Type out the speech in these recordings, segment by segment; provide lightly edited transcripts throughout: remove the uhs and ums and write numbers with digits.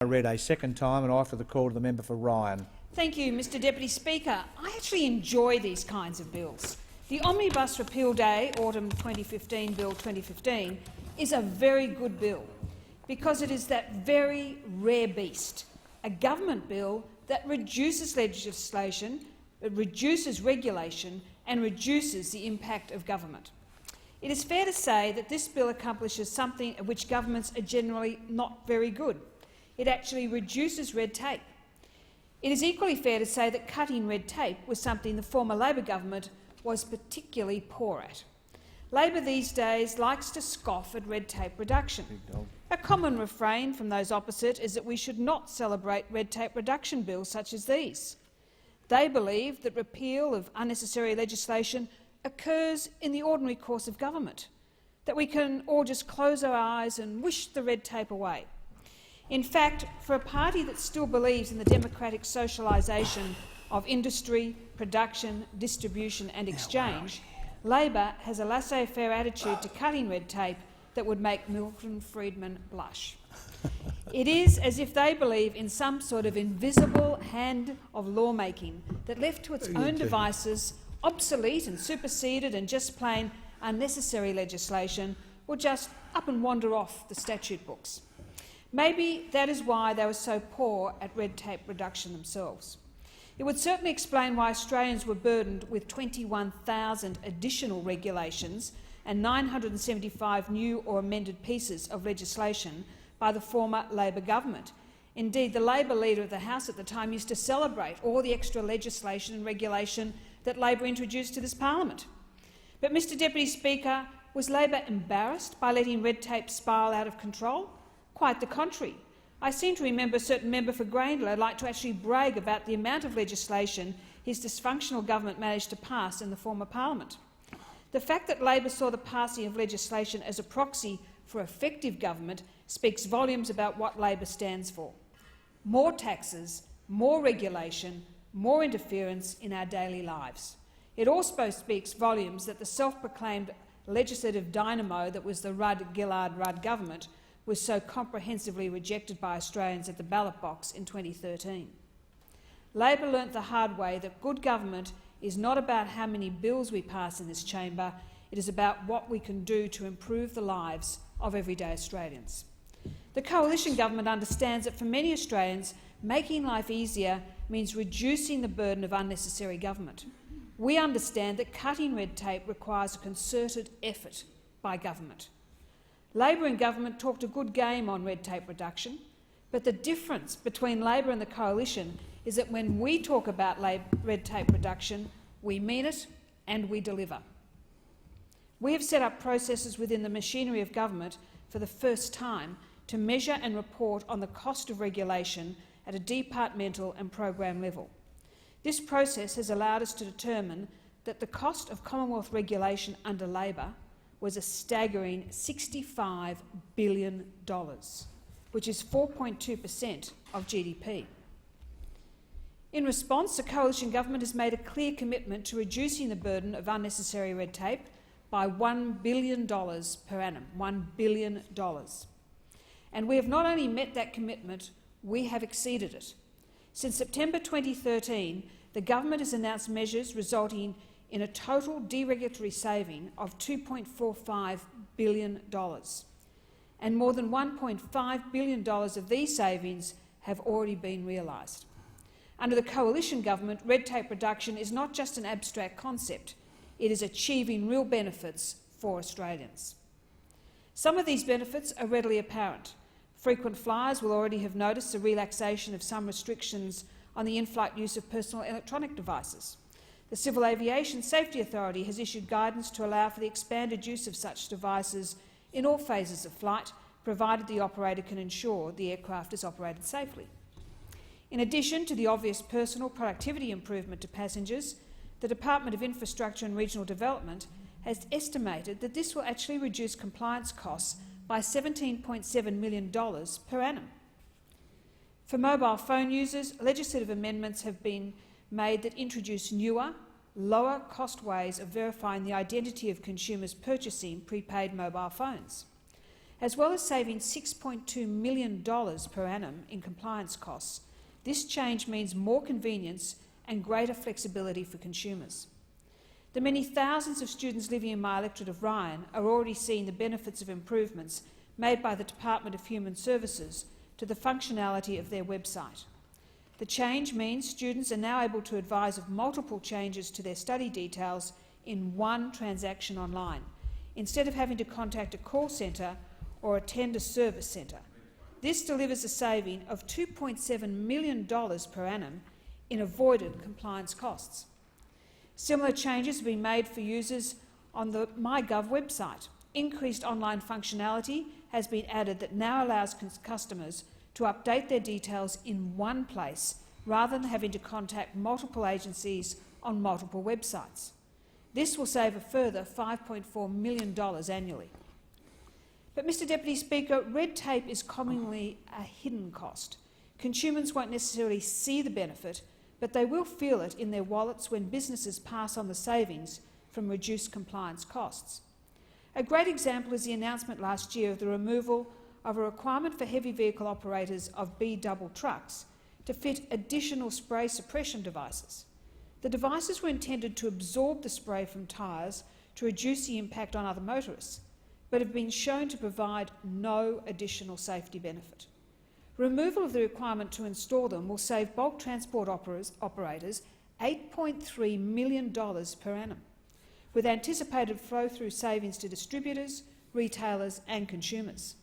read a second time, and I offer the call to the member for Ryan. Thank you, Mr Deputy Speaker. I actually enjoy these kinds of bills. The Omnibus Repeal Day, Autumn 2015 Bill 2015, is a very good bill because it is that very rare beast, a government bill that reduces legislation, reduces regulation and reduces the impact of government. It is fair to say that this bill accomplishes something at which governments are generally not very good. It actually reduces red tape. It is equally fair to say that cutting red tape was something the former Labor government was particularly poor at. Labor these days likes to scoff at red tape reduction. A common refrain from those opposite is that we should not celebrate red tape reduction bills such as these. They believe that repeal of unnecessary legislation occurs in the ordinary course of government, that we can all just close our eyes and wish the red tape away. In fact, for a party that still believes in the democratic socialisation of industry, production, distribution and exchange, Labor has a laissez-faire attitude to cutting red tape that would make Milton Friedman blush. It is as if they believe in some sort of invisible hand of lawmaking that, left to its own devices, obsolete and superseded and just plain unnecessary legislation, will just up and wander off the statute books. Maybe that is why they were so poor at red tape reduction themselves. It would certainly explain why Australians were burdened with 21,000 additional regulations and 975 new or amended pieces of legislation by the former Labor government. Indeed, the Labor Leader of the House at the time used to celebrate all the extra legislation and regulation that Labor introduced to this parliament. But, Mr Deputy Speaker, was Labor embarrassed by letting red tape spiral out of control? Quite the contrary. I seem to remember a certain member for Grayndler like to actually brag about the amount of legislation his dysfunctional government managed to pass in the former parliament. The fact that Labor saw the passing of legislation as a proxy for effective government speaks volumes about what Labor stands for. More taxes, more regulation, more interference in our daily lives. It also speaks volumes that the self-proclaimed legislative dynamo that was the Rudd-Gillard-Rudd government was so comprehensively rejected by Australians at the ballot box in 2013. Labor learnt the hard way that good government is not about how many bills we pass in this chamber, it is about what we can do to improve the lives of everyday Australians. The coalition government understands that for many Australians, making life easier means reducing the burden of unnecessary government. We understand that cutting red tape requires a concerted effort by government. Labor and government talked a good game on red tape reduction, but the difference between Labor and the coalition is that when we talk about red tape reduction, we mean it and we deliver. We have set up processes within the machinery of government for the first time to measure and report on the cost of regulation at a departmental and program level. This process has allowed us to determine that the cost of Commonwealth regulation under Labor was a staggering $65 billion, which is 4.2% of GDP. In response, the coalition government has made a clear commitment to reducing the burden of unnecessary red tape by $1 billion per annum, $1 billion. And we have not only met that commitment, we have exceeded it. Since September 2013, the government has announced measures resulting in a total deregulatory saving of $2.45 billion. And more than $1.5 billion of these savings have already been realised. Under the coalition government, red tape reduction is not just an abstract concept, it is achieving real benefits for Australians. Some of these benefits are readily apparent. Frequent flyers will already have noticed the relaxation of some restrictions on the in-flight use of personal electronic devices. The Civil Aviation Safety Authority has issued guidance to allow for the expanded use of such devices in all phases of flight, provided the operator can ensure the aircraft is operated safely. In addition to the obvious personal productivity improvement to passengers, the Department of Infrastructure and Regional Development has estimated that this will actually reduce compliance costs by $17.7 million per annum. For mobile phone users, legislative amendments have been made that introduce newer, lower-cost ways of verifying the identity of consumers purchasing prepaid mobile phones. As well as saving $6.2 million per annum in compliance costs, this change means more convenience and greater flexibility for consumers. The many thousands of students living in my electorate of Ryan are already seeing the benefits of improvements made by the Department of Human Services to the functionality of their website. The change means students are now able to advise of multiple changes to their study details in one transaction online, instead of having to contact a call centre or attend a service centre. This delivers a saving of $2.7 million per annum in avoided compliance costs. Similar changes have been made for users on the MyGov website. Increased online functionality has been added that now allows customers to update their details in one place rather than having to contact multiple agencies on multiple websites. This will save a further $5.4 million annually. But, Mr Deputy Speaker, red tape is commonly a hidden cost. Consumers won't necessarily see the benefit, but they will feel it in their wallets when businesses pass on the savings from reduced compliance costs. A great example is the announcement last year of the removal of a requirement for heavy vehicle operators of B-double trucks to fit additional spray suppression devices. The devices were intended to absorb the spray from tyres to reduce the impact on other motorists, but have been shown to provide no additional safety benefit. Removal of the requirement to install them will save bulk transport operators $8.3 million per annum, with anticipated flow-through savings to distributors, retailers and consumers.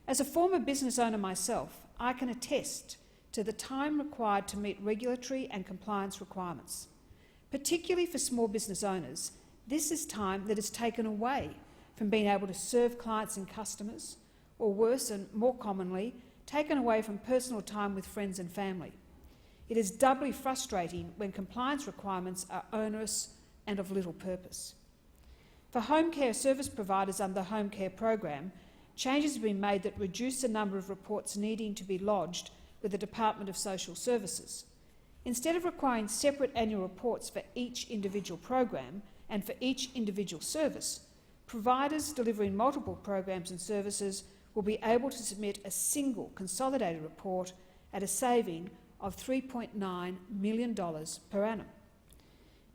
As a former business owner myself, I can attest to the time required to meet regulatory and compliance requirements. Particularly for small business owners, this is time that is taken away from being able to serve clients and customers, or worse and more commonly, taken away from personal time with friends and family. It is doubly frustrating when compliance requirements are onerous and of little purpose. For home care service providers under the Home Care program, changes have been made that reduce the number of reports needing to be lodged with the Department of Social Services. Instead of requiring separate annual reports for each individual program and for each individual service, providers delivering multiple programs and services will be able to submit a single consolidated report at a saving of $3.9 million per annum.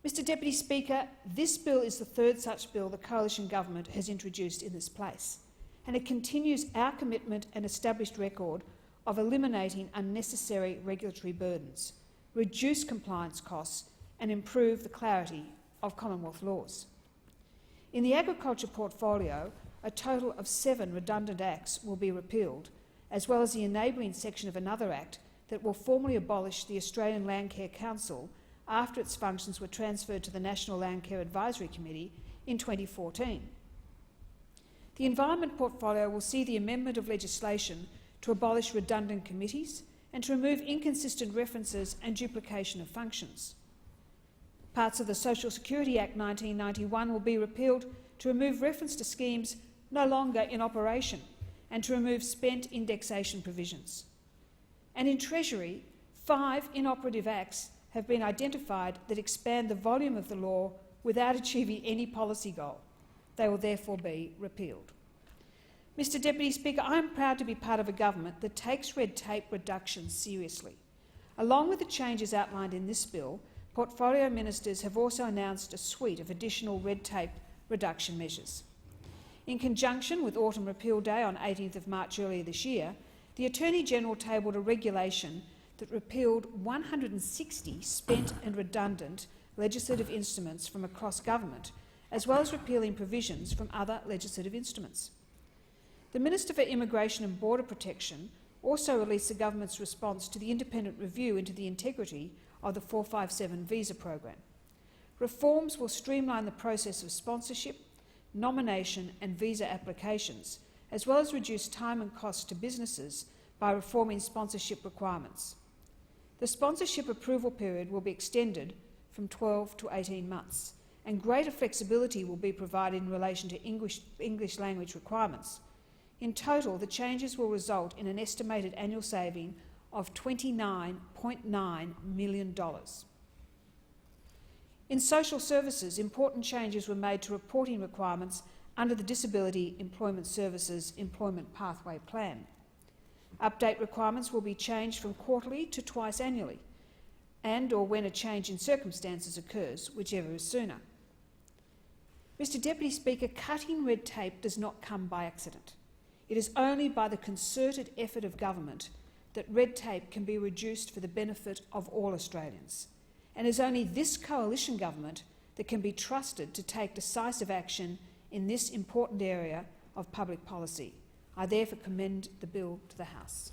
Mr Deputy Speaker, this bill is the third such bill the Coalition Government has introduced in this place, and it continues our commitment and established record of eliminating unnecessary regulatory burdens, reduce compliance costs and improve the clarity of Commonwealth laws. In the agriculture portfolio, a total of 7 redundant acts will be repealed, as well as the enabling section of another act that will formally abolish the Australian Landcare Council after its functions were transferred to the National Landcare Advisory Committee in 2014. The environment portfolio will see the amendment of legislation to abolish redundant committees and to remove inconsistent references and duplication of functions. Parts of the Social Security Act 1991 will be repealed to remove reference to schemes no longer in operation and to remove spent indexation provisions. And in Treasury, 5 inoperative acts have been identified that expand the volume of the law without achieving any policy goal. They will therefore be repealed. Mr Deputy Speaker, I am proud to be part of a government that takes red tape reduction seriously. Along with the changes outlined in this bill, portfolio ministers have also announced a suite of additional red tape reduction measures. In conjunction with Autumn Repeal Day on 18th of March earlier this year, the Attorney-General tabled a regulation that repealed 160 spent and redundant legislative instruments from across government, as well as repealing provisions from other legislative instruments. The Minister for Immigration and Border Protection also released the government's response to the independent review into the integrity of the 457 visa program. Reforms will streamline the process of sponsorship, nomination and visa applications, as well as reduce time and costs to businesses by reforming sponsorship requirements. The sponsorship approval period will be extended from 12 to 18 months, and greater flexibility will be provided in relation to English language requirements. In total, the changes will result in an estimated annual saving of $29.9 million. In social services, important changes were made to reporting requirements under the Disability Employment Services Employment Pathway Plan. Update requirements will be changed from quarterly to twice annually, and or when a change in circumstances occurs, whichever is sooner. Mr Deputy Speaker, cutting red tape does not come by accident. It is only by the concerted effort of government that red tape can be reduced for the benefit of all Australians, and it is only this coalition government that can be trusted to take decisive action in this important area of public policy. I therefore commend the bill to the House.